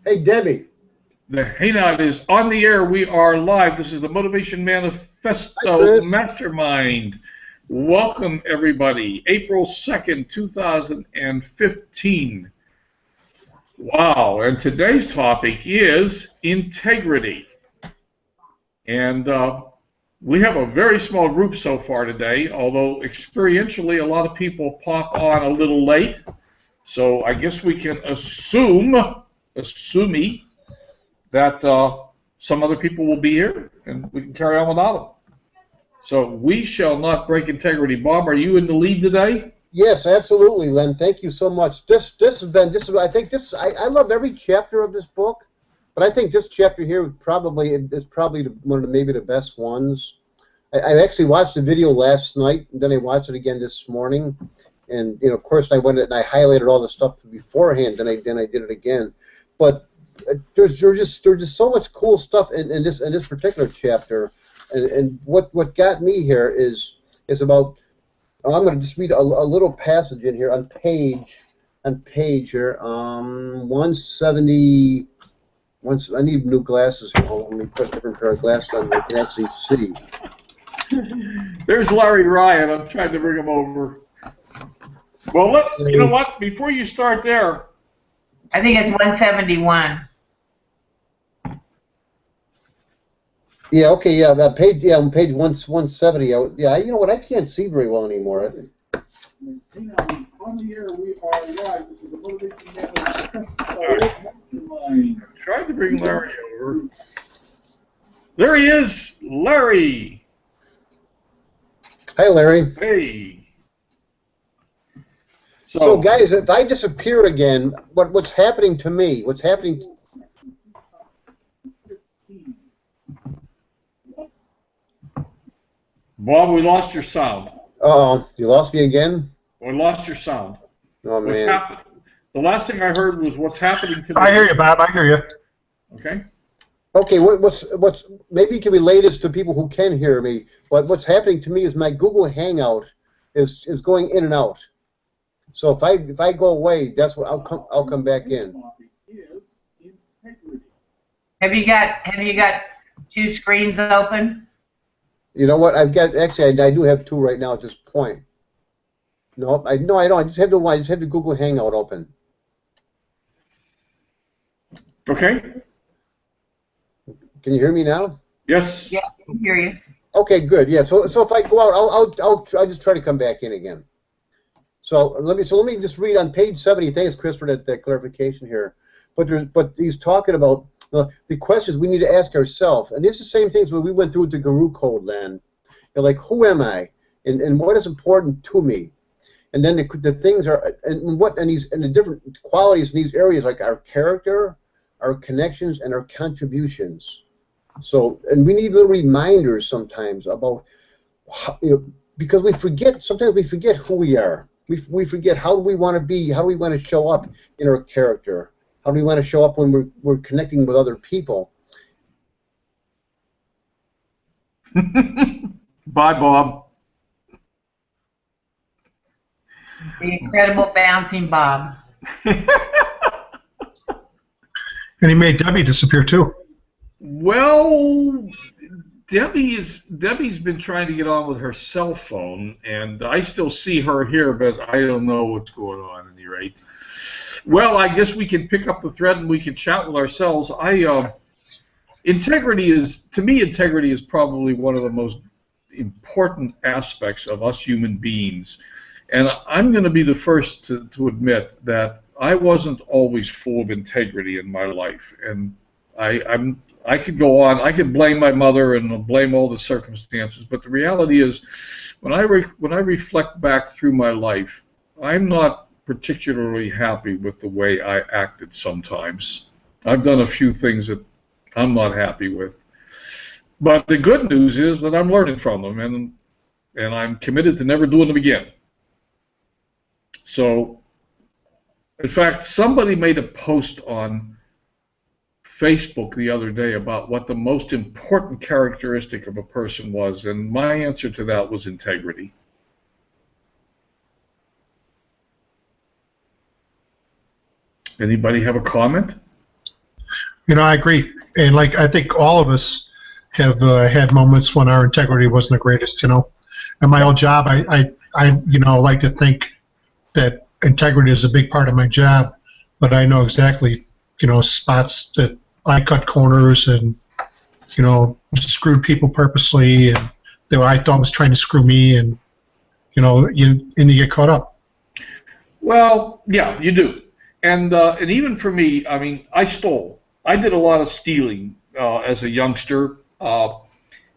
Hey, Debbie. The Hangout is on the air. We are live. This is the Motivation Hi, Manifesto Chris. Mastermind. Welcome, everybody. April 2nd, 2015. Wow. And today's topic is integrity. And we have a very small group so far today, although experientially a lot of people pop on a little late. So I guess we can assume that some other people will be here and we can carry on without them. So we shall not break integrity. Bob, are you in the lead today? Yes, absolutely, Len. Thank you so much. I love every chapter of this book, but I think this chapter here is probably one of maybe the best ones. I actually watched the video last night, and then I watched it again this morning, and of course, I went and I highlighted all the stuff beforehand, then I did it again. But there's just so much cool stuff in this particular chapter, and what got me here is about. I'm going to just read a little passage in here on page here 170. I need new glasses here. Hold on, let me put a different pair of glasses on so I can actually see. There's Larry Ryan. I'm trying to bring him over. Well, you know what? Before you start there, I think it's 171. Yeah. Okay. Yeah. That page. Yeah. On page 170. Yeah. You know what? I can't see very well anymore. I think. On the air, we are live. This is the Motivation Mastermind. Tried to bring Larry over. There he is, Larry. Hi, Larry. Hey. So, guys, if I disappear again, what's happening to me? What's happening? Bob, we lost your sound. Uh-oh, you lost me again? We lost your sound. Oh, man. What's happened? The last thing I heard was what's happening to me. I hear you, Bob. I hear you. Okay. Okay, what's maybe you can relate this to people who can hear me, but what's happening to me is my Google Hangout is going in and out. So if I go away, that's what I'll come back in. Have you got two screens open? You know what? I do have two right now at this point. No, I don't. I just have the Google Hangout open. Okay. Can you hear me now? Yes. Yeah, I can hear you. Okay, good. Yeah. So if I go out, I'll just try to come back in again. So let me just read on page 70. Thanks, Chris, for that clarification here. But he's talking about the questions we need to ask ourselves, and it's the same things when we went through the Guru Code, Len. Like, who am I, and what is important to me, and then the things are, and the different qualities in these areas, like our character, our connections, and our contributions. So, and we need little reminders sometimes about, because sometimes we forget who we are. We forget how we want to be, how we want to show up in our character, how do we want to show up when we're connecting with other people. Bye, Bob. The incredible bouncing Bob. And he made Debbie disappear too. Well, Debbie's been trying to get on with her cell phone, and I still see her here, but I don't know what's going on at any rate. Well, I guess we can pick up the thread and we can chat with ourselves. Integrity is probably one of the most important aspects of us human beings, and I'm going to be the first to admit that I wasn't always full of integrity in my life, and I could go on. I could blame my mother and blame all the circumstances, but the reality is, when I reflect back through my life, I'm not particularly happy with the way I acted sometimes. I've done a few things that I'm not happy with, but the good news is that I'm learning from them, and I'm committed to never doing them again. So, in fact, somebody made a post on Facebook the other day about what the most important characteristic of a person was, and my answer to that was integrity. Anybody have a comment? I agree. And like, I think all of us have had moments when our integrity wasn't the greatest. In my old job, I like to think that integrity is a big part of my job, but I know exactly, spots that I cut corners and, screwed people purposely, and that I thought was trying to screw me, and, you get caught up. Well, yeah, you do. And even for me, I mean, I stole. I did a lot of stealing as a youngster. I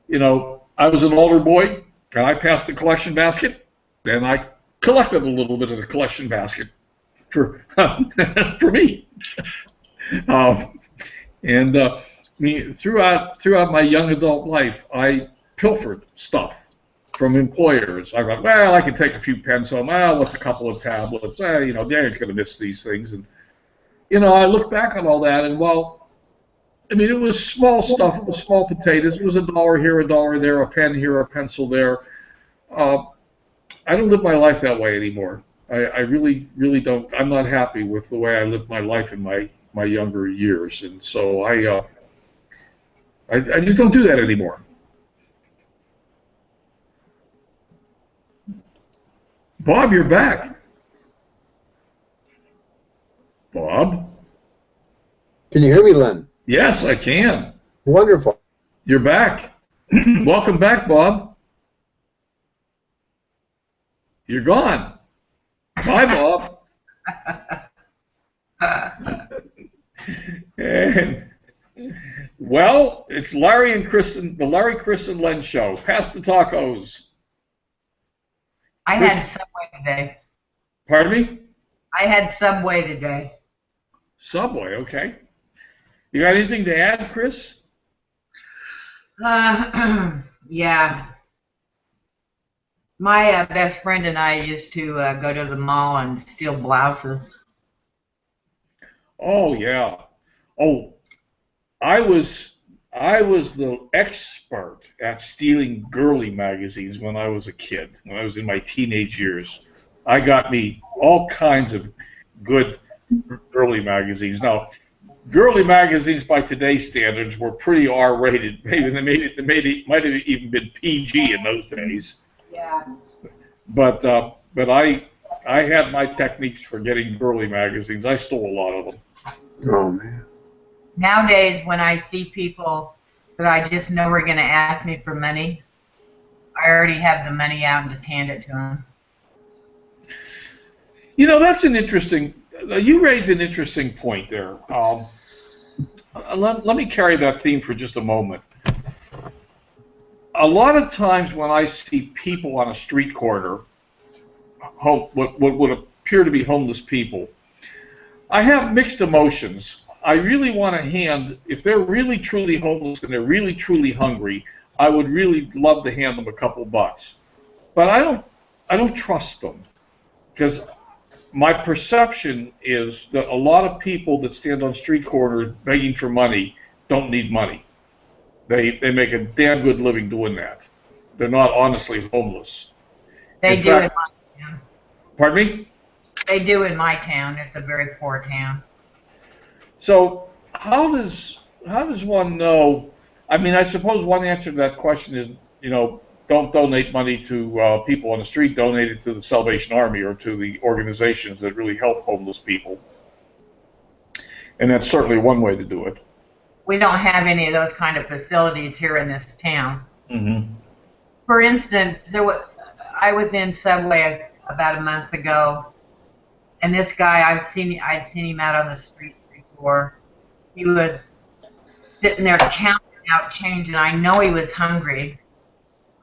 was an older boy, and I passed the collection basket, and I collected a little bit of the collection basket for for me. And throughout my young adult life, I pilfered stuff from employers. I thought, well, I can take a few pens home. Well, what's a couple of tablets? They're going to miss these things. And I look back on all that, and I mean, it was small stuff. It was small potatoes. It was $1 here, $1 there, a pen here, a pencil there. I don't live my life that way anymore. I really, really don't. I'm not happy with the way I lived my life in my younger years, and so I just don't do that anymore. Bob, you're back. Bob? Can you hear me, Len? Yes, I can. Wonderful. You're back. Welcome back, Bob. You're gone. Bye, Bob. Well, it's Larry and Kristen, the Larry, Chris, and Len show. Pass the tacos. I had Subway today. Pardon me? I had Subway today. Subway, okay. You got anything to add, Chris? Yeah. My best friend and I used to go to the mall and steal blouses. Oh yeah. Oh, I was the expert at stealing girly magazines when I was a kid. When I was in my teenage years, I got me all kinds of good girly magazines. Now, girly magazines by today's standards were pretty R-rated. Maybe they might have even been PG in those days. Yeah. But I had my techniques for getting girly magazines. I stole a lot of them. Oh man. Nowadays, when I see people that I just know are going to ask me for money, I already have the money out and just hand it to them. That's an interesting. You raise an interesting point there. Let me carry that theme for just a moment. A lot of times when I see people on a street corner, what would appear to be homeless people, I have mixed emotions. I really want to hand, if they're really truly homeless and they're really truly hungry, I would really love to hand them a couple bucks. But I don't trust them, because my perception is that a lot of people that stand on street corners begging for money don't need money. They make a damn good living doing that. They're not honestly homeless. They In do fact, in my town. Pardon me? They do in my town. It's a very poor town. So how does one know? I mean, I suppose one answer to that question is, don't donate money to people on the street. Donate it to the Salvation Army or to the organizations that really help homeless people. And that's certainly one way to do it. We don't have any of those kind of facilities here in this town. Mm-hmm. For instance, I was in Subway about a month ago, and this guy I'd seen him out on the streets before. He was sitting there counting out change, and I know he was hungry.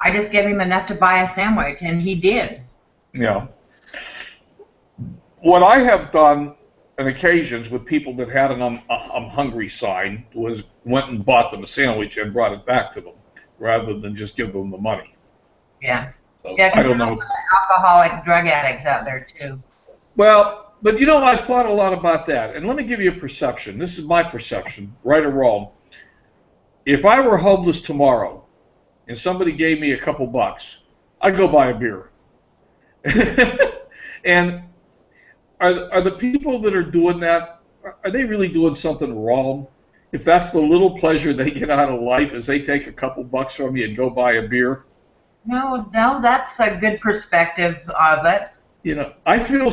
I just gave him enough to buy a sandwich, and he did. Yeah. What I have done on occasions with people that had an I'm hungry sign was went and bought them a sandwich and brought it back to them, rather than just give them the money. Yeah. So, Yeah, I don't know. Alcoholic drug addicts out there too. Well, but I've thought a lot about that, and let me give you a perception. This is my perception, right or wrong. If I were homeless tomorrow, and somebody gave me a couple bucks, I'd go buy a beer. And are the people that are doing that, are they really doing something wrong? if that's the little pleasure they get out of life, is they take a couple bucks from you and go buy a beer. No, that's a good perspective of it. I feel.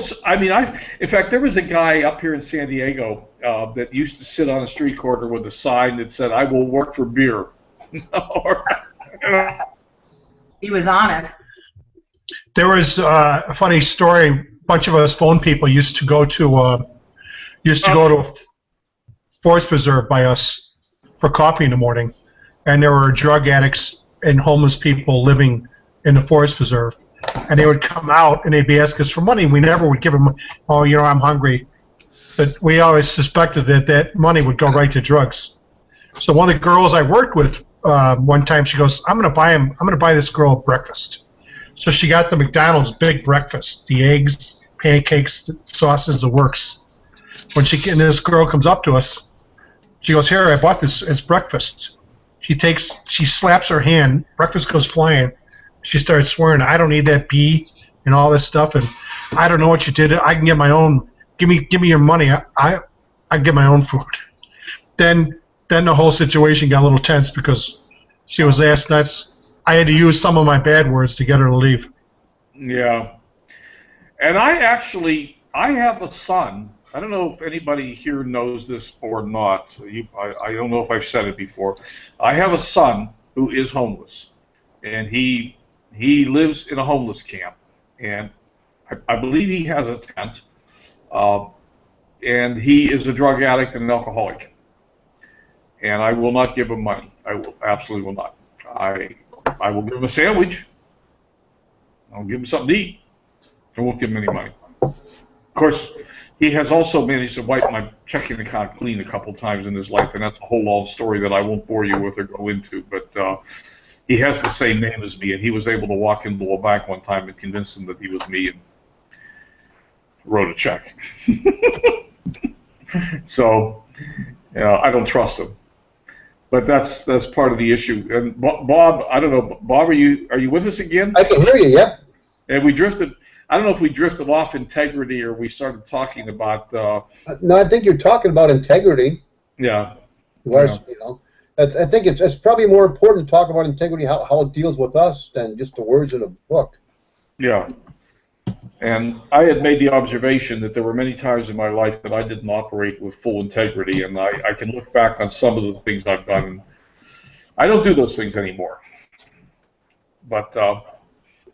In fact, there was a guy up here in San Diego that used to sit on a street corner with a sign that said, "I will work for beer." He was honest. There was a funny story. A bunch of us phone people used to go to a forest preserve by us for coffee in the morning, and there were drug addicts and homeless people living in the forest preserve, and they would come out and they'd be asking us for money, and we never would give them. Oh, I'm hungry, but we always suspected that money would go right to drugs. So one of the girls I worked with one time, she goes, I'm going to buy this girl breakfast. So she got the McDonald's big breakfast, the eggs, pancakes, the sausage, the works. And this girl comes up to us, she goes, "Here, I bought this as breakfast." She slaps her hand, breakfast goes flying. She starts swearing, "I don't need that bee," and all this stuff, and "I don't know what you did. I can get my own. Give me your money. I get my own food." Then the whole situation got a little tense because she was asked. I had to use some of my bad words to get her to leave. Yeah, and I have a son. I don't know if anybody here knows this or not. I don't know if I've said it before. I have a son who is homeless, and he lives in a homeless camp, and I believe he has a tent, and he is a drug addict and an alcoholic, and I will not give him money. I absolutely will not. I will give him a sandwich. I'll give him something to eat. I won't give him any money. Of course, he has also managed to wipe my checking account clean a couple times in his life, and that's a whole long story that I won't bore you with or go into. But he has the same name as me, and he was able to walk into a bank one time and convince them that he was me and wrote a check. So, I don't trust him. But that's part of the issue. And Bob, I don't know, Bob, are you with us again? I can hear you. Yep. And we drifted. I don't know if we drifted off integrity or we started talking about. No, I think you're talking about integrity. Yeah. I think it's probably more important to talk about integrity, how it deals with us, than just the words in a book. Yeah. And I had made the observation that there were many times in my life that I didn't operate with full integrity, and I can look back on some of the things I've done. I don't do those things anymore. But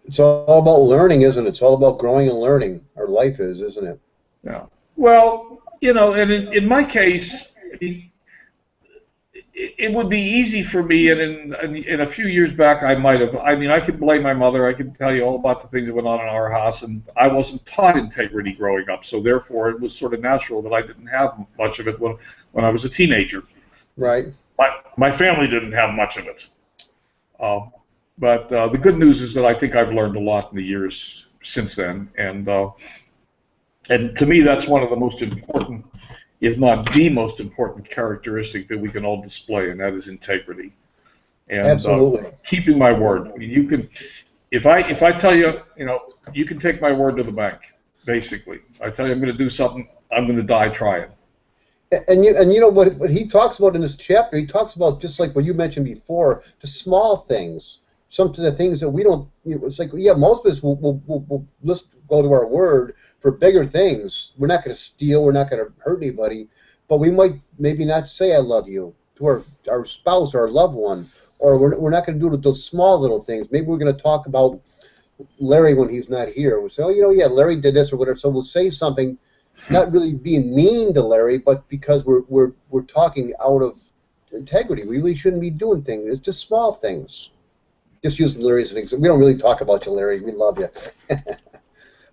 it's all about learning, isn't it? It's all about growing and learning. Our life is, isn't it? Yeah. Well, and in my case, it would be easy for me, and in a few years back, I might have. I could blame my mother. I could tell you all about the things that went on in our house, and I wasn't taught integrity growing up, so therefore it was sort of natural that I didn't have much of it when I was a teenager. Right. My family didn't have much of it. But the good news is that I think I've learned a lot in the years since then, and to me that's one of the most important, if not the most important characteristic that we can all display, and that is integrity. And absolutely. Keeping my word. I mean, you can, if I tell you, you can take my word to the bank. Basically, I tell you I'm going to do something, I'm going to die trying. And what he talks about in this chapter, he talks about, just like what you mentioned before, the small things. Some of the things that we don't. It's like, yeah, most of us will just go to our word for bigger things. We're not going to steal. We're not going to hurt anybody. But we might maybe not say "I love you" to our spouse or our loved one, or we're not going to do those small little things. Maybe we're going to talk about Larry when he's not here. We'll say, "Oh, yeah, Larry did this or whatever." So we'll say something, not really being mean to Larry, but because we're talking out of integrity. We really shouldn't be doing things. It's just small things. Just using Larry as an example. We don't really talk about you, Larry. We love you.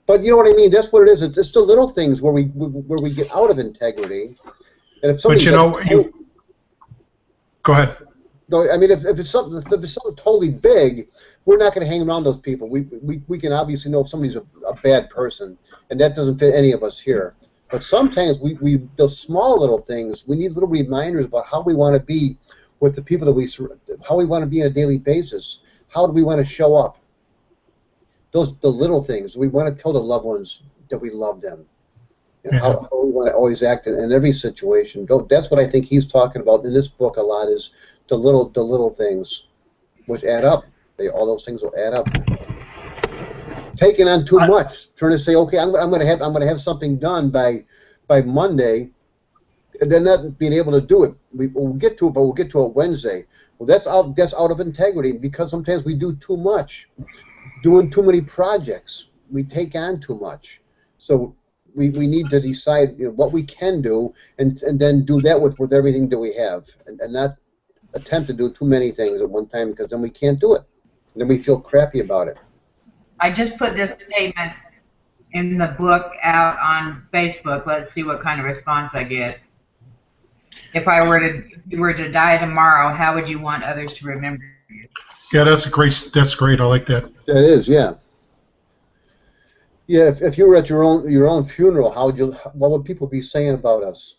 But you know what I mean? That's what it is. It's the little things where we get out of integrity. And if somebody go ahead. I mean, if it's something totally big, we're not going to hang around those people. We can obviously know if somebody's a bad person, and that doesn't fit any of us here. But sometimes those small little things, we need little reminders about how we want to be with the people that how we want to be on a daily basis. How do we want to show up? The little things. We want to tell the loved ones that we love them. Yeah. How we want to always act in every situation. That's what I think he's talking about in this book a lot, is the little things, which add up. All those things will add up. Taking on too much, trying to say, okay, I'm going to have something done by Monday, and then not being able to do it. We'll get to it, but we'll get to it Wednesday. Well, that's out of integrity, because sometimes we do too much, doing too many projects. We take on too much. So we need to decide what we can do, and then do that with everything that we have, and not attempt to do too many things at one time, because then we can't do it. And then we feel crappy about it. I just put this statement in the book out on Facebook. Let's see what kind of response I get. If you were to die tomorrow, how would you want others to remember you? Yeah, that's great. I like that. That is, yeah. Yeah, if you were at your own funeral, what would people be saying about us?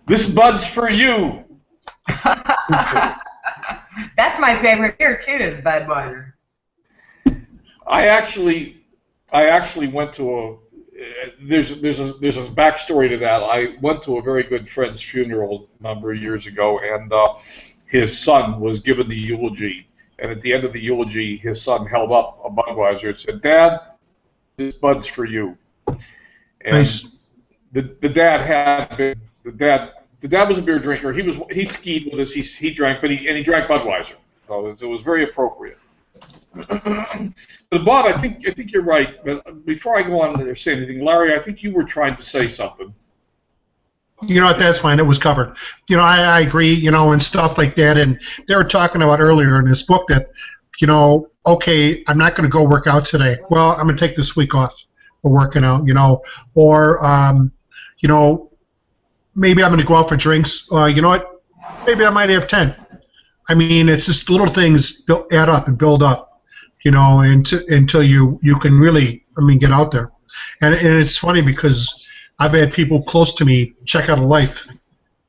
This bud's for you. That's my favorite beer too, is Budweiser. I actually went to a. There's a backstory to that. I went to a very good friend's funeral a number of years ago, and his son was given the eulogy. And at the end of the eulogy, his son held up a Budweiser and said, "Dad, this bud's for you." And Nice. The dad was a beer drinker. He skied with us. He drank, but he drank Budweiser. So it was very appropriate. But Bob, I think you're right. But before I go on to say anything, Larry, I think you were trying to say something. You know what? That's fine. It was covered. I agree. And stuff like that. And they were talking about earlier in this book that, okay, I'm not going to go work out today. Well, I'm going to take this week off for working out. Or maybe I'm going to go out for drinks. You know what? Maybe I might have 10. I mean, it's just little things add up and build up, until you can really, get out there. And it's funny because I've had people close to me check out of life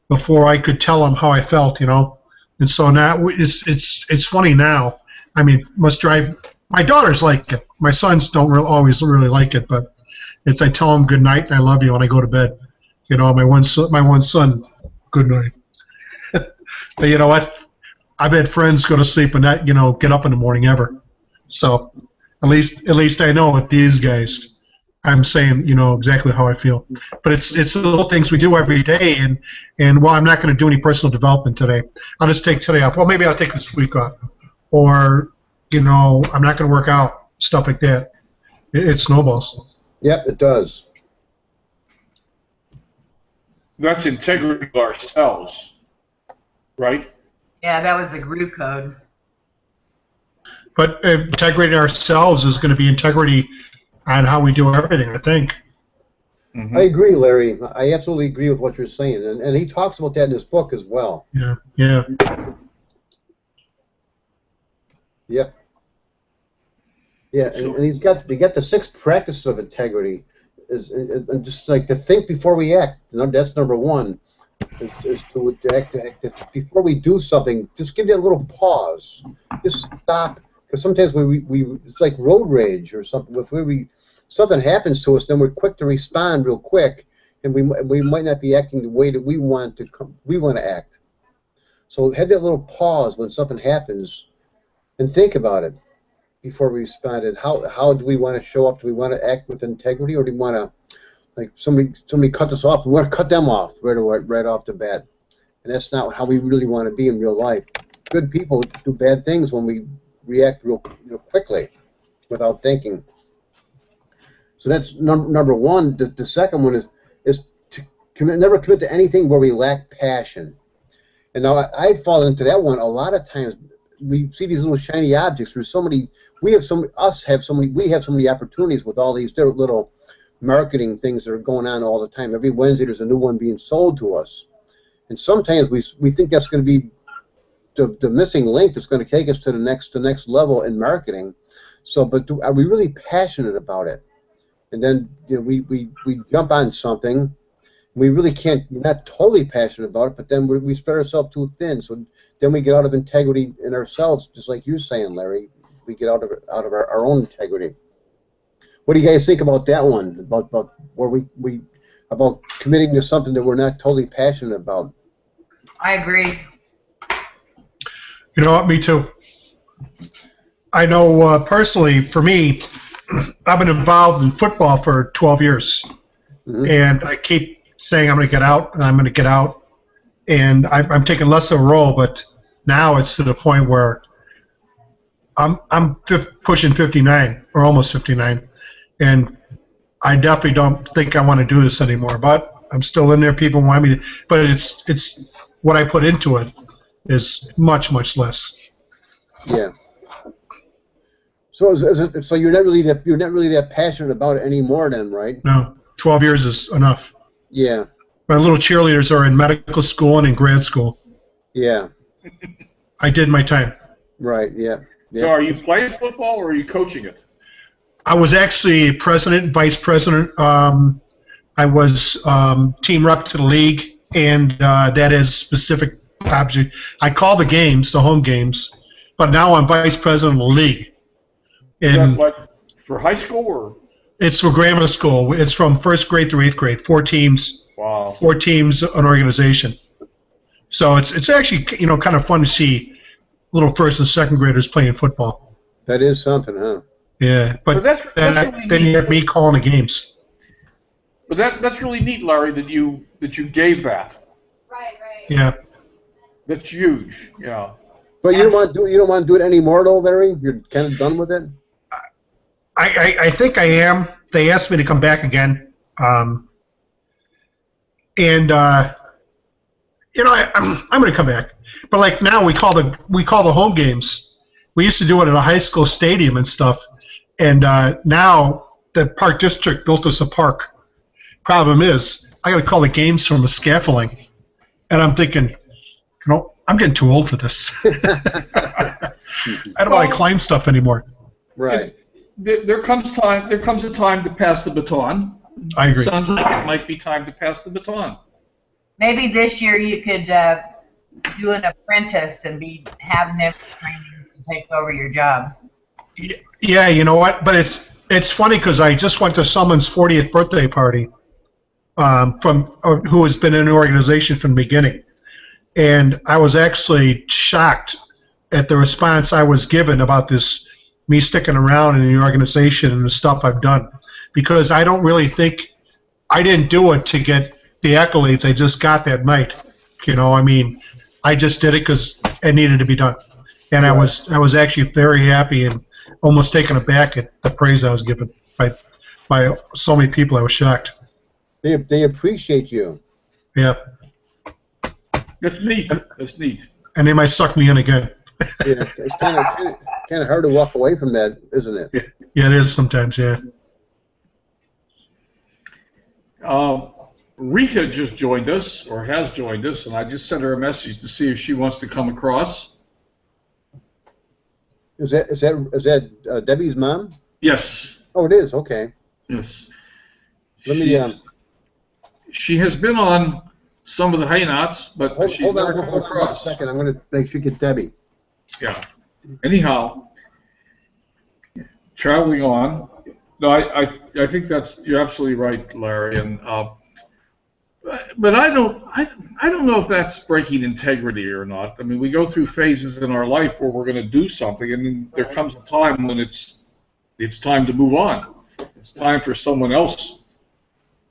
before I could tell them how I felt, And so now it's funny now. I mean, must drive. My daughters like it. My sons don't always really like it, but I tell them good night and I love you when I go to bed. My one son, good night. But you know what? I've had friends go to sleep and not, get up in the morning ever. So at least I know with these guys, I'm saying, exactly how I feel. But it's the little things we do every day, and well, I'm not going to do any personal development today. I'll just take today off. Well, maybe I'll take this week off, or I'm not going to work out. Stuff like that. It snowballs. Yep, it does. That's integrity of ourselves, right? Yeah, that was the GRU code. But integrity ourselves is going to be integrity on how we do everything, I think. Mm-hmm. I agree, Larry. I absolutely agree with what you're saying, and he talks about that in his book as well. Yeah. Yep. Yeah, and he got the 6 practices of integrity, and just like to think before we act. That's number 1. Is to act before we do something. Just give it a little pause. Just stop, because sometimes we it's like road rage or something. If something happens to us, then we're quick to respond real quick, and we might not be acting the way that we want to act. So have that little pause when something happens, and think about it before we respond. And how do we want to show up? Do we want to act with integrity, or do we want to, like somebody cut us off, we want to cut them off right off the bat? And that's not how we really want to be in real life. Good people do bad things when we react real quickly without thinking. So that's number 1. The second one is to never commit to anything where we lack passion. And now I fall into that one a lot of times. We see these little shiny objects. There's so many. We have so many opportunities with all these little marketing things that are going on all the time. Every Wednesday there's a new one being sold to us, and sometimes we think that's going to be the missing link that's going to take us to the next level in marketing. So, but are we really passionate about it? And then we jump on something. We really can't. We're not totally passionate about it, but then we spread ourselves too thin. So then we get out of integrity in ourselves, just like you're saying, Larry. We get out of our own integrity. What do you guys think about that one? About where we about committing to something that we're not totally passionate about? I agree. You know what? Me too. I know personally, for me, I've been involved in football for 12 years, and I keep saying I'm going to get out, and I'm going to get out, and I'm taking less of a role, but now it's to the point where I'm pushing 59 or almost 59, and I definitely don't think I want to do this anymore. But I'm still in there. People want me to, but it's what I put into it is much less. Yeah. So so you're not really that passionate about it anymore then, right? No, 12 years is enough. Yeah. My little cheerleaders are in medical school and in grad school. Yeah. I did my time. Right. Yeah. So are you playing football or are you coaching it? I was actually president, vice president. I was team rep to the league, and that is specific object. I call the games, the home games, but now I'm vice president of the league. Is And that like for high school or? it's for grammar school. It's from first grade through eighth grade. 4 teams. Wow. 4 teams, an organization. So it's actually kind of fun to see little first and second graders playing football. That is something, huh? Yeah, but that's really then you have me calling the games. But that's really neat, Larry, that you gave that. Right. Yeah. That's huge. Yeah. But you don't want to do it anymore, though, Larry. You're kind of done with it. I think I am. They asked me to come back again, I'm going to come back. But like now, we call the home games. We used to do it at a high school stadium and stuff, and now the park district built us a park. Problem is, I got to call the games from the scaffolding, and I'm thinking, I'm getting too old for this. I don't want to climb stuff anymore. Right. There comes a time to pass the baton. I agree. Sounds like it might be time to pass the baton. Maybe this year you could do an apprentice and having them training to take over your job. Yeah, you know what? But it's funny because I just went to someone's 40th birthday party who has been in an organization from the beginning, and I was actually shocked at the response I was given about me sticking around in the organization and the stuff I've done, because I don't really think I didn't do it to get the accolades I just got that night. I just did it because it needed to be done, and I was actually very happy and almost taken aback at the praise I was given by so many people. I was shocked. They appreciate you. Yeah. That's neat. And they might suck me in again. Yeah, it's kind of hard to walk away from that, isn't it? Yeah, it is sometimes. Yeah. Rita just joined us, or has joined us, and I just sent her a message to see if she wants to come across. Is that Debbie's mom? Yes. Oh, it is. Okay. Yes. Let me. She has been on some of the Haynauts, but she's hold never on come across. a second. I'm going to make sure you get Debbie. Yeah. Anyhow, traveling on. No, I think you're absolutely right, Larry. And but I don't know if that's breaking integrity or not. I mean, we go through phases in our life where we're going to do something, and then there comes a time when it's time to move on. It's time for someone else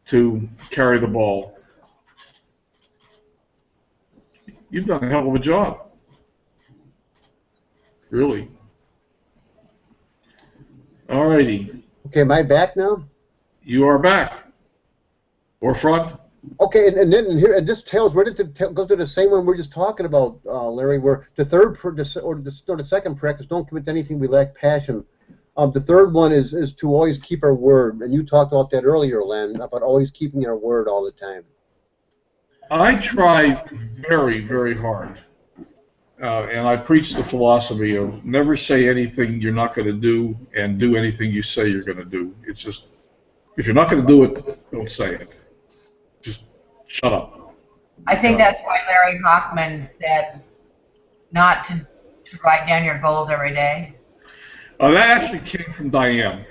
to carry the ball. You've done a hell of a job. Really. All righty. Okay, am I back now? You are back. Or front. Okay, and then here, and this tells where did it go to the same one we're just talking about, Larry? Where the the second practice, don't commit to anything we lack passion. The third one is to always keep our word, and you talked about that earlier, Len, about always keeping our word all the time. I try very, very hard, and I preach the philosophy of never say anything you're not going to do, and do anything you say you're going to do. It's just, if you're not going to do it, don't say it. Just shut up. I think that's why Larry Hochman said not to write down your goals every day. That actually came from Diane.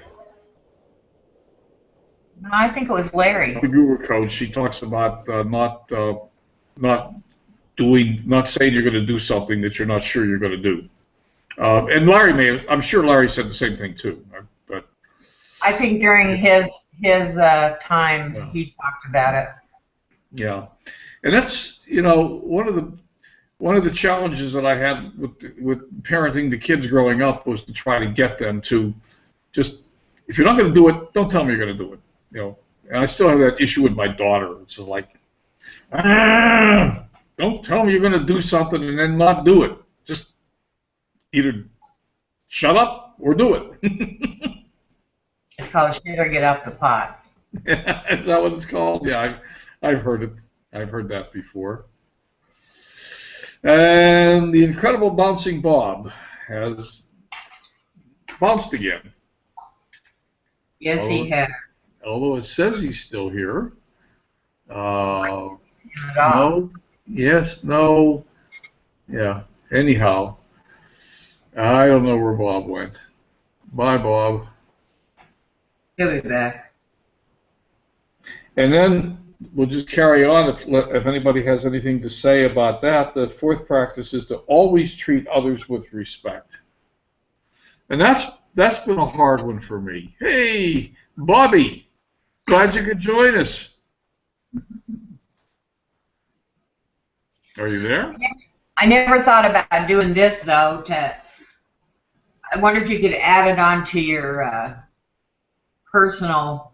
No, I think it was Larry. The Guru Coach. He talks about not saying you're going to do something that you're not sure you're going to do. And Larry I'm sure Larry said the same thing too. But I think during his time, he talked about it. Yeah, and that's one of the challenges that I had with parenting the kids growing up was to try to get them to just, if you're not going to do it, don't tell me you're going to do it. And I still have that issue with my daughter. It's like, don't tell me you're going to do something and then not do it. Just either shut up or do it. It's called shit or get off the pot. Is that what it's called? Yeah, I've heard it. I've heard that before. And the incredible bouncing Bob has bounced again. Yes, he has. Although it says he's still here. No. Yes, no. Yeah. Anyhow, I don't know where Bob went. Bye, Bob. He'll be back. And then we'll just carry on. If anybody has anything to say about that, the fourth practice is to always treat others with respect. And that's been a hard one for me. Hey, Bobby, glad you could join us. Are you there? I never thought about doing this though. I wonder if you could add it on to your personal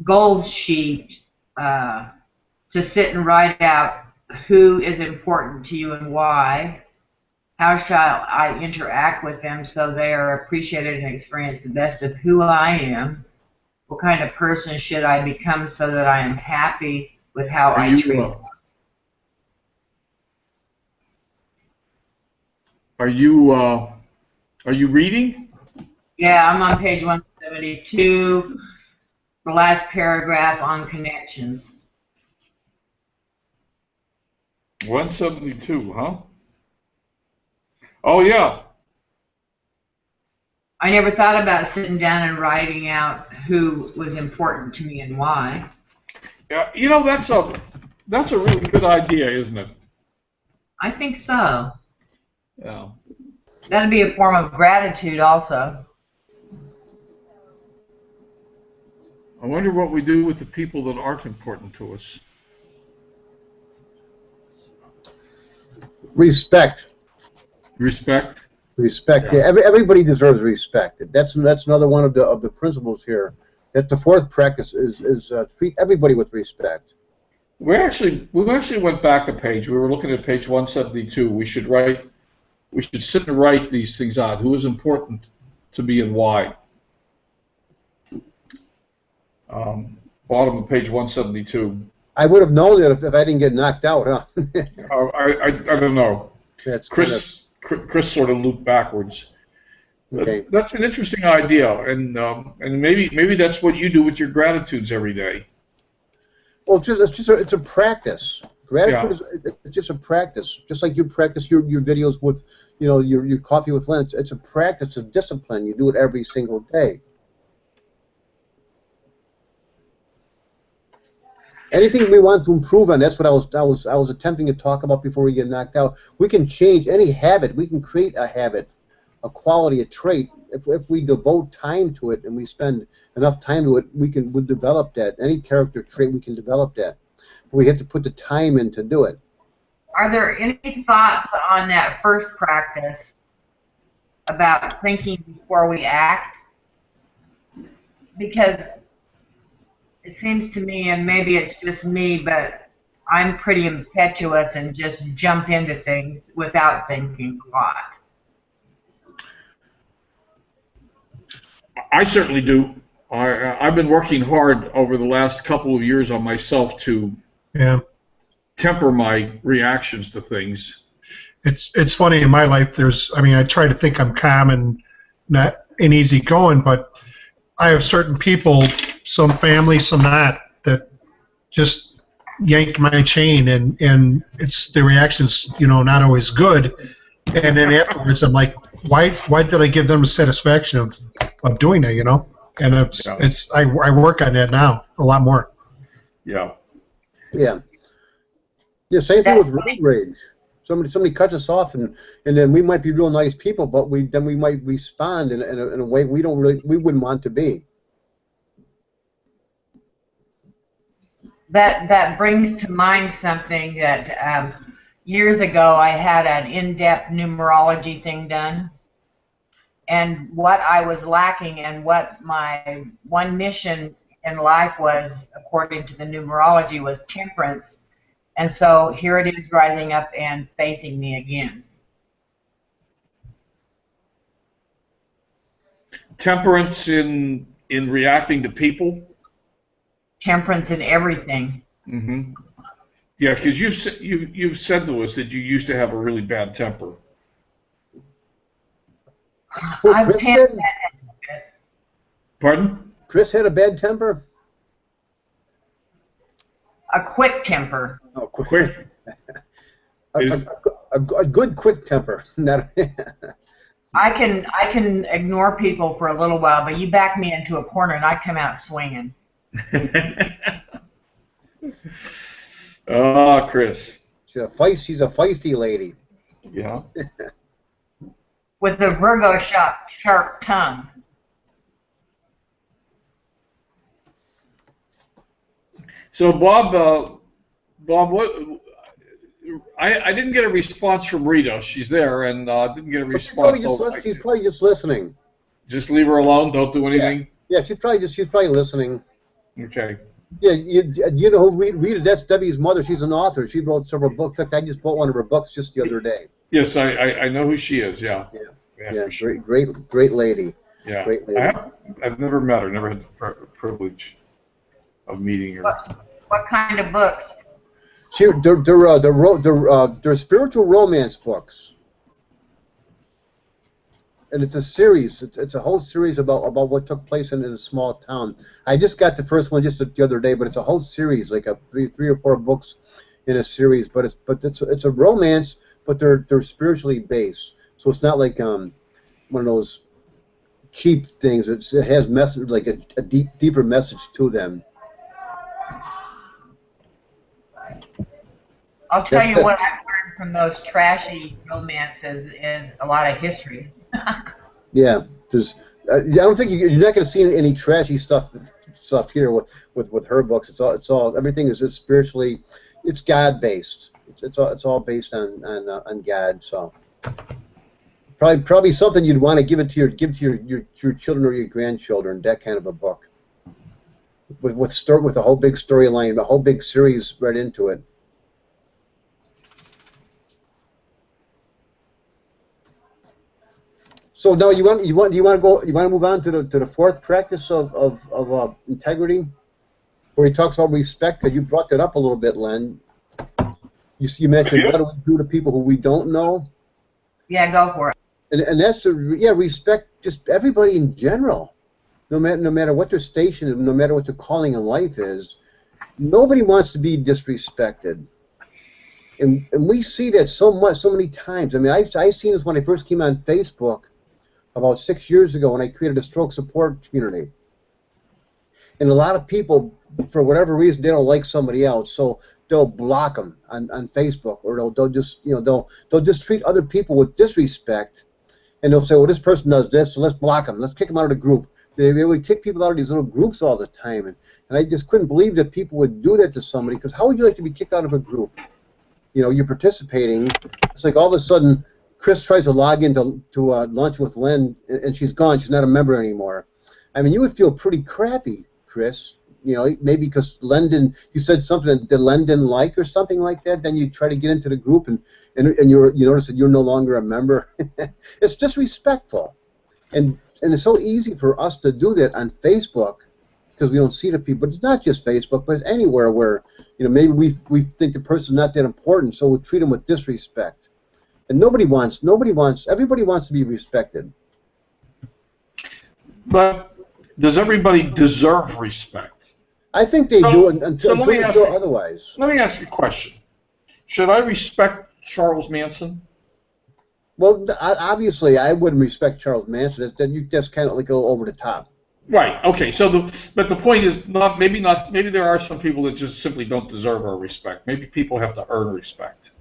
goal sheet to sit and write out who is important to you and why. How shall I interact with them so they are appreciated and experience the best of who I am? What kind of person should I become so that I am happy with how I treat them? Are you reading? Yeah, I'm on page 172, the last paragraph on connections. 172, huh? Oh, yeah. I never thought about sitting down and writing out who was important to me and why. Yeah, that's a really good idea, isn't it? I think so. Yeah. That'd be a form of gratitude also. I wonder what we do with the people that aren't important to us. Respect. Respect. Respect. Yeah. Everybody deserves respect. That's another one of the principles here. That the fourth practice is treat everybody with respect. We actually went back a page. We were looking at page 172. We should sit and write these things out. Who is important to me and why? Bottom of page 172. I would have known that if I didn't get knocked out, huh? I don't know. That's Chris sort of looped backwards. Okay. That's an interesting idea, and maybe that's what you do with your gratitudes every day. Well, it's a practice. Gratitude is just a practice. Just like you practice your videos with, your coffee with Lynn. It's a practice of discipline. You do it every single day. Anything we want to improve on, that's what I was attempting to talk about before we get knocked out. We can change any habit. We can create a habit, a quality, a trait. If we devote time to it and we spend enough time to it, we'll develop that. Any character trait, we can develop that. But we have to put the time in to do it. Are there any thoughts on that first practice about thinking before we act? Because it seems to me, and maybe it's just me, but I'm pretty impetuous and just jump into things without thinking a lot. I certainly do. I've been working hard over the last couple of years on myself to temper my reactions to things. It's funny in my life. I try to think I'm calm and not and easy going, but I have certain people, some family, some not, that just yank my chain, and it's the reaction's not always good, and then afterwards I'm like, why did I give them the satisfaction of doing that? And I work on that now a lot more. Yeah. Yeah. Yeah. Same thing with road rage. Somebody cuts us off, and then we might be real nice people, but we might respond in a way we wouldn't want to be. That brings to mind something that years ago I had an in-depth numerology thing done, and what I was lacking and what my one mission in life was, according to the numerology, was temperance. And so here it is rising up and facing me again. Temperance in reacting to people. Temperance in everything. Mm-hmm. Yeah, because you've said to us that you used to have a really bad temper. I'm tempered. Pardon? Chris had a bad temper? A quick temper. Oh, quick. a good quick temper. I can ignore people for a little while, but you back me into a corner and I come out swinging. Oh, Chris. She's a feisty lady. Yeah. With a Virgo sharp tongue. So, Bob, what? I didn't get a response from Rita. She's there, and didn't get a response. She's probably just listening. Just leave her alone. Don't do anything. Yeah, she's probably listening. Okay. Yeah, you know who Rita? That's Debbie's mother. She's an author. She wrote several books. In fact, I just bought one of her books just the other day. Yes, I know who she is. Yeah. Yeah, sure. great lady. Yeah. Great lady. I've never met her. Never had the privilege of meeting her. What kind of books? They're spiritual romance books, and it's a series. It's a whole series about what took place in a small town. I just got the first one just the other day, but it's a whole series, like three or four books in a series. But it's a romance, but they're spiritually based. So it's not like one of those cheap things. It has message, like a deeper message to them. I'll tell you what I've learned from those trashy romances is a lot of history. Yeah, I don't think you're not going to see any trashy stuff here with her books. It's all everything is spiritually, it's God based. It's all based on God. So probably something you'd want to give to your children or your grandchildren. That kind of a book with a whole big storyline, a whole big series right into it. So now you want to move on to the fourth practice of integrity, where he talks about respect. Because you brought that up a little bit, Len. You mentioned what do we do to people who we don't know? Yeah, go for it. And that's respect just everybody in general, no matter what their station is, no matter what their calling in life is. Nobody wants to be disrespected. And we see that so many times. I mean, I've seen this when I first came on Facebook about 6 years ago when I created a stroke support community. And a lot of people, for whatever reason, they don't like somebody else, so they'll block them on Facebook, or they'll just they'll just treat other people with disrespect, and they'll say, well, this person does this, so let's block them, let's kick them out of the group. They would kick people out of these little groups all the time, and I just couldn't believe that people would do that to somebody, because how would you like to be kicked out of a group? You're participating. It's like all of a sudden Chris tries to log into lunch with Len, and she's gone. She's not a member anymore. I mean, you would feel pretty crappy, Chris. Maybe because you said something that Len didn't like or something like that. Then you try to get into the group, and you notice that you're no longer a member. It's disrespectful, and it's so easy for us to do that on Facebook because we don't see the people. But it's not just Facebook, but anywhere where maybe we think the person's not that important, so we treat them with disrespect. And everybody wants to be respected. But does everybody deserve respect? I think they do until you show otherwise. Let me ask you a question. Should I respect Charles Manson? Well, obviously, I wouldn't respect Charles Manson. That's kind of like go over the top. Right. Okay. So but the point is maybe there are some people that just simply don't deserve our respect. Maybe people have to earn respect.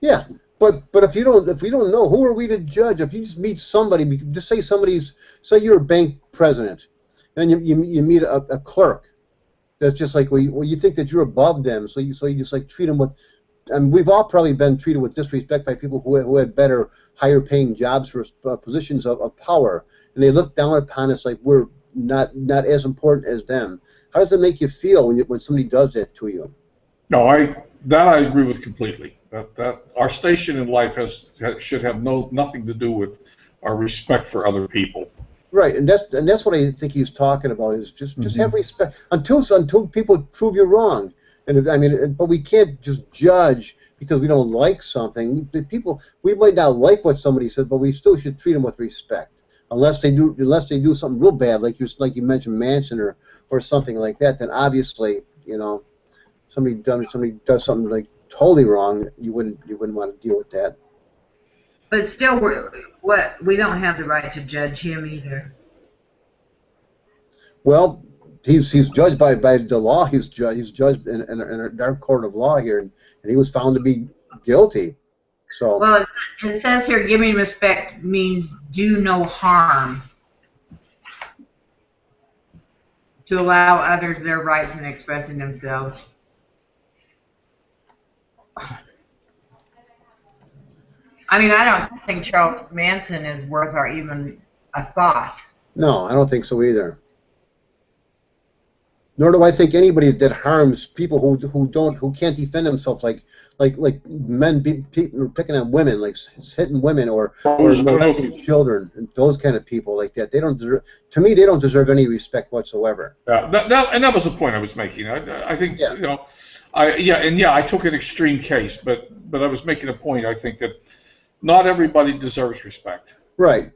Yeah, but if we don't know, who are we to judge? If you just meet somebody, just say you're a bank president, and you meet a clerk that's just like, well, you think that you're above them, so you just like treat them with. And we've all probably been treated with disrespect by people who had better, higher paying jobs for positions of power, and they look down upon us like we're not as important as them. How does it make you feel when somebody does that to you? No, I agree with completely. That our station in life should have nothing to do with our respect for other people. Right, and that's what I think he's talking about is just have respect until people prove you wrong. And I mean, but we can't just judge because we don't like something. We might not like what somebody said, but we still should treat them with respect. Unless they do something real bad, like you mentioned Manson or something like that, then obviously, somebody does something like totally wrong, you wouldn't want to deal with that. But still, we don't have the right to judge him either. Well, he's judged by the law. He's judged in our court of law here, and he was found to be guilty. So well, it says here, giving respect means do no harm, to allow others their rights in expressing themselves. I mean, I don't think Charles Manson is worth our even a thought. no, I don't think so either. Nor do I think anybody that harms people who can't defend themselves, like men picking on women, like hitting women or molesting children, and those kind of people like that. They don't deserve. To me, they don't deserve any respect whatsoever. And that was the point I was making. I think I took an extreme case, but I was making a point. I think that not everybody deserves respect. Right.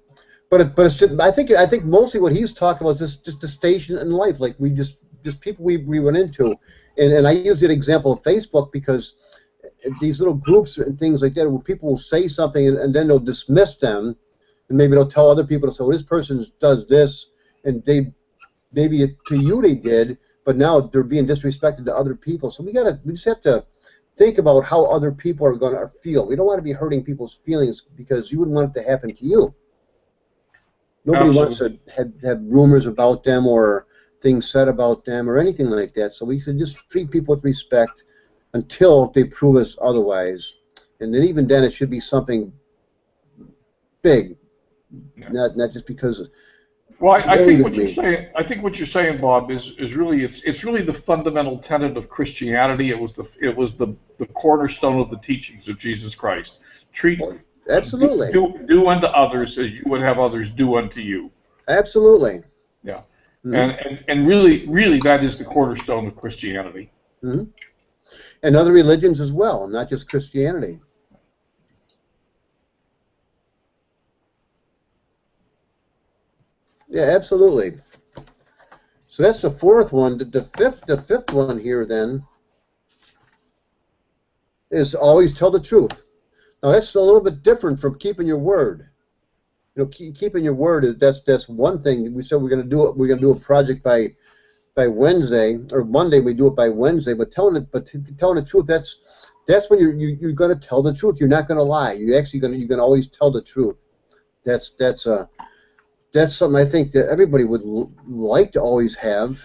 But I think mostly what he's talking about is just the station in life, like we just people we run into, and I use that example of Facebook because these little groups and things like that where people will say something and then they'll dismiss them, and maybe they'll tell other people to say, well, this person does this, and maybe to you they did, but now they're being disrespected to other people. So we just have to think about how other people are going to feel. We don't want to be hurting people's feelings because you wouldn't want it to happen to you. Nobody wants to have rumors about them or things said about them or anything like that. So we should just treat people with respect until they prove us otherwise. And then even then it should be something big, not just because. Well, I think what you're saying, Bob, is really it's really the fundamental tenet of Christianity. It was the cornerstone of the teachings of Jesus Christ. Absolutely. Do unto others as you would have others do unto you. Absolutely. Yeah. Mm-hmm. And really that is the cornerstone of Christianity. Mm-hmm. And other religions as well, not just Christianity. Yeah, absolutely. So that's the fourth one. The fifth one here then is always tell the truth. Now that's a little bit different from keeping your word. Keeping your word is that's one thing. We said we're going to do it. We're going to do a project by Wednesday or Monday. We do it by Wednesday. But telling the truth, that's when you're going to tell the truth. You're not going to lie. You're going to always tell the truth. That's something I think that everybody would like to always have.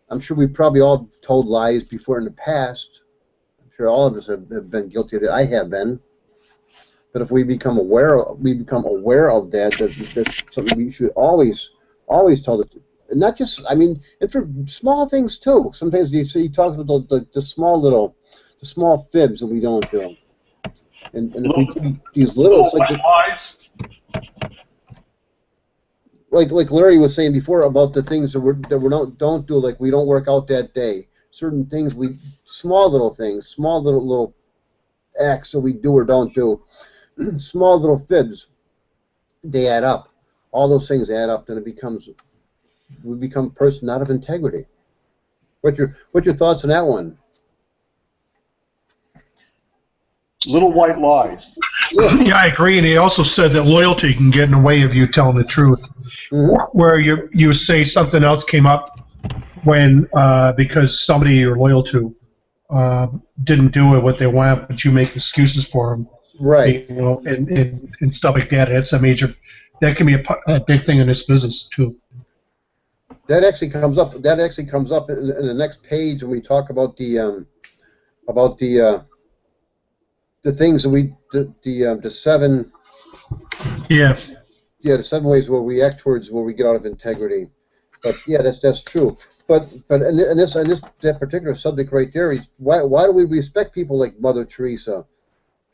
I'm sure we probably all told lies before in the past. I'm sure all of us have been guilty of it. I have been. But if we become aware of that, that's something we should always tell the truth. And not just, I mean, and for small things too. Sometimes you talk about the small fibs that we don't do. And if we do these little lies. Like Larry was saying before about the things that we don't do, like we don't work out that day. Certain things small little things, small little acts that we do or don't do, small little fibs, they add up. All those things add up, and we become a person not of integrity. What's your thoughts on that one? Little white lies. Yeah, I agree. And he also said that loyalty can get in the way of you telling the truth. Mm-hmm. Where you say something else came up when because somebody you're loyal to didn't do what they want, but you make excuses for them. Right. You know, and stuff like that. That can be a big thing in this business too. That actually comes up. That actually comes up in the next page when we talk about the things that the seven. Yeah. Yeah, the 7 ways where we act towards where we get out of integrity. But yeah, that's true. But in this that particular subject right there is why do we respect people like Mother Teresa,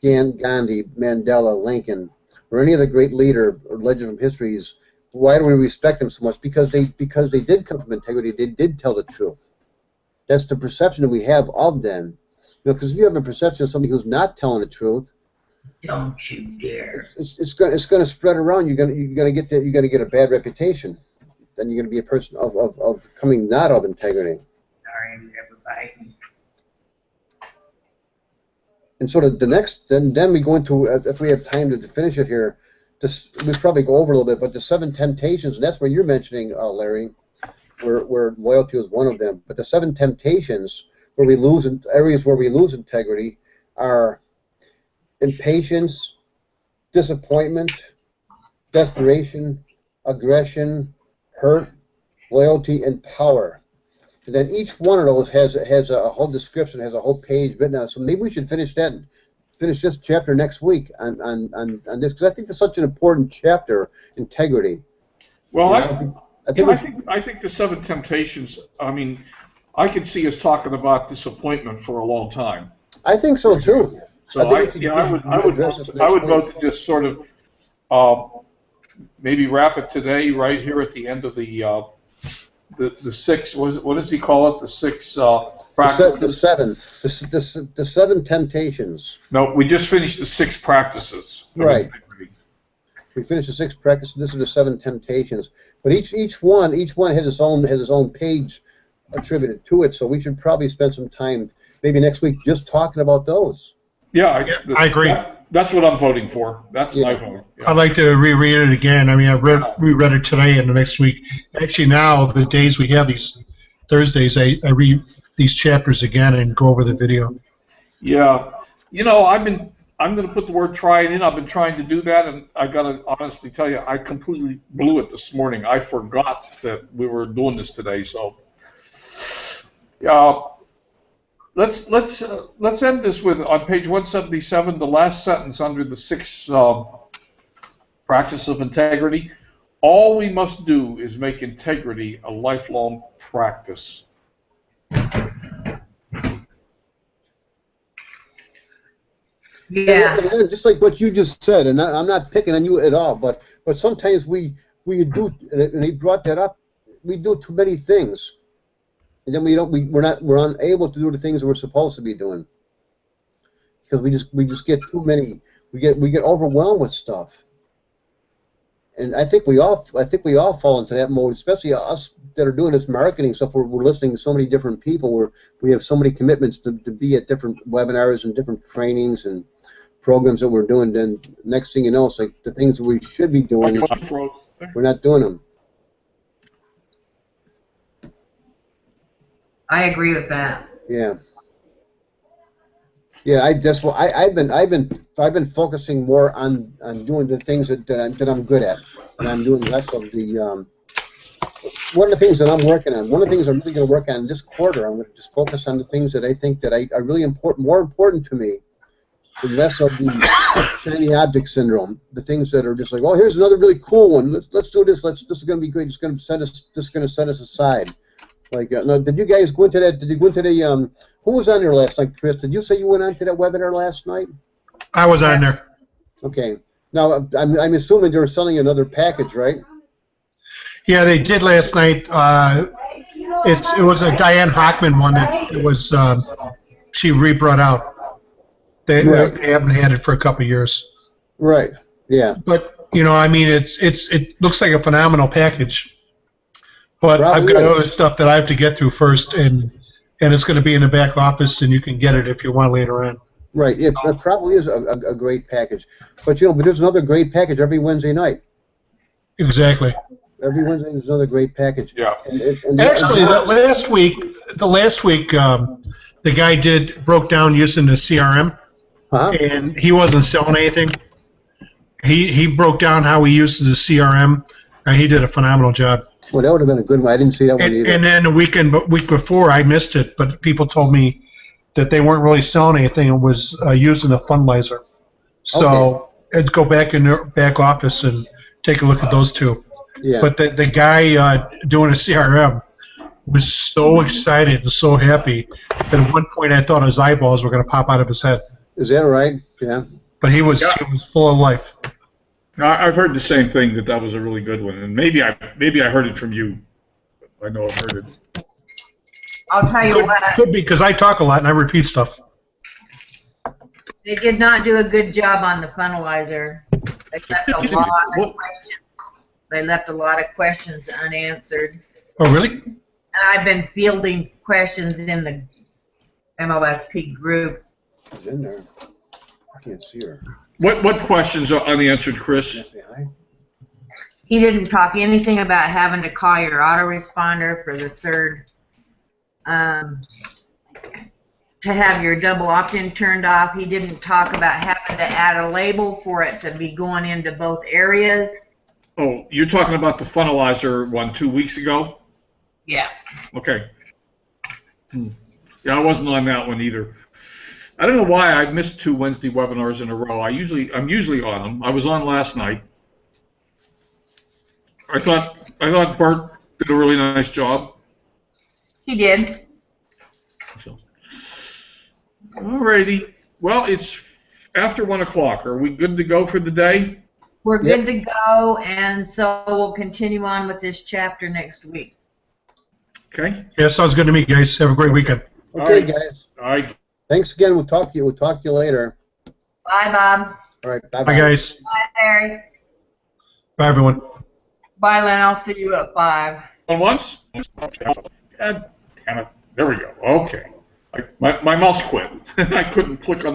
Gandhi, Mandela, Lincoln, or any other great leader or legend of histories? Why do we respect them so much? Because they did come from integrity. They did tell the truth. That's the perception that we have of them. You know, because if you have a perception of somebody who's not telling the truth, Don't you dare. it's gonna spread around. You're gonna get a bad reputation. Then you're gonna be a person of coming not of integrity. Sorry, everybody. And so the next, then we go into, if we have time to finish it here, we probably go over a little bit, but the 7 temptations, and that's where you're mentioning, Larry, where loyalty is one of them. But the 7 temptations where we lose, areas where we lose integrity are impatience, disappointment, desperation, aggression, hurt, loyalty, and power. And then each one of those has a whole description, has a whole page written on it. So maybe we should finish this chapter next week on this, because I think it's such an important chapter, integrity. Well, You know, I think the 7 temptations. I mean, I could see us talking about disappointment for a long time. I think so too. So I would vote to just sort of maybe wrap it today, right here at the end of the 6. What does he call it? The 6 practices. The 7 temptations. No, we just finished the 6 practices. Right. We finished the 6 practices. This is the 7 temptations. But each one has its own page attributed to it. So we should probably spend some time, maybe next week, just talking about those. Yeah, I agree. That's what I'm voting for. That's my vote. Yeah. I'd like to reread it again. I mean, I reread it today and the next week. Actually, now the days we have these Thursdays, I read these chapters again and go over the video. Yeah, you know, I'm going to put the word "trying" in. I've been trying to do that, and I got to honestly tell you, I completely blew it this morning. I forgot that we were doing this today. So, let's end this with on page 177, the last sentence under the 6 practice of integrity. All we must do is make integrity a lifelong practice. Yeah. And just like what you just said, and I'm not picking on you at all, but sometimes we do, and he brought that up. We do too many things, and then we're unable to do the things that we're supposed to be doing because we just get too many. We get overwhelmed with stuff, and I think we all fall into that mode, especially us that are doing this marketing stuff. We're listening to so many different people. We have so many commitments to be at different webinars and different trainings and programs that we're doing. Then next thing you know, it's like the things that we should be doing, we're not doing them. I agree with that. Yeah. Yeah, I've been focusing more on doing the things that I'm good at, and I'm doing less of the. One of the things that I'm working on, one of the things I'm really going to work on this quarter, I'm going to just focus on the things that I think that are really important, more important to me, and less of the shiny object syndrome. The things that are just like, oh, here's another really cool one. Let's do this. This is going to be great. It's going to set us aside. Like, now, did you guys go into that? Did you go into the? Who was on there last night, Chris? Did you say you went on to that webinar last night? I was on there. Okay. Now, I'm assuming they were selling another package, right? Yeah, they did last night. It was a Diane Hockman one that it was she re-brought out. They haven't had it for a couple of years. Right. Yeah. But you know, I mean, it looks like a phenomenal package. But I've got other stuff that I have to get through first, and it's going to be in the back office, and you can get it if you want later on. Right. It probably is a great package. But, but there's another great package every Wednesday night. Exactly. Every Wednesday there's another great package. Yeah. Actually, the last week, the guy broke down using the CRM, and he wasn't selling anything. He broke down how he uses the CRM, and he did a phenomenal job. Well, that would have been a good one. I didn't see that one either. And then the week before, I missed it, but people told me that they weren't really selling anything. It was using a fundraiser. So I'd go back in their back office and take a look at those two. Yeah. But the guy doing a CRM was so excited and so happy that at one point I thought his eyeballs were going to pop out of his head. Is that right? Yeah. But he was full of life. I've heard the same thing, that was a really good one, and maybe I heard it from you. I know I've heard it. I'll tell you what. Could be because I talk a lot and I repeat stuff. They did not do a good job on the funnelizer. They left a lot of questions. They left a lot of questions unanswered. Oh, really? And I've been fielding questions in the MLSP group. She's in there. I can't see her. What questions are unanswered, Chris? Can I say hi? He didn't talk anything about having to call your autoresponder for the third, to have your double opt-in turned off. He didn't talk about having to add a label for it to be going into both areas. Oh, you're talking about the funnelizer one 2 weeks ago? Yeah. Okay. Yeah, I wasn't on that one either. I don't know why I missed 2 Wednesday webinars in a row. I'm usually on them. I was on last night. I thought Bert did a really nice job. He did. So, alrighty. Well, it's after 1 o'clock. Are we good to go for the day? We're good to go, and so we'll continue on with this chapter next week. Okay. Yeah, sounds good to me, guys. Have a great weekend. Okay, guys. All right. Thanks again. We'll talk to you. We'll talk to you later. Bye, Bob. All right. Bye, Bye, guys. Bye, Larry. Bye, everyone. Bye, Len. I'll see you at 5. On once? God damn it. There we go. Okay. My mouse quit. I couldn't click on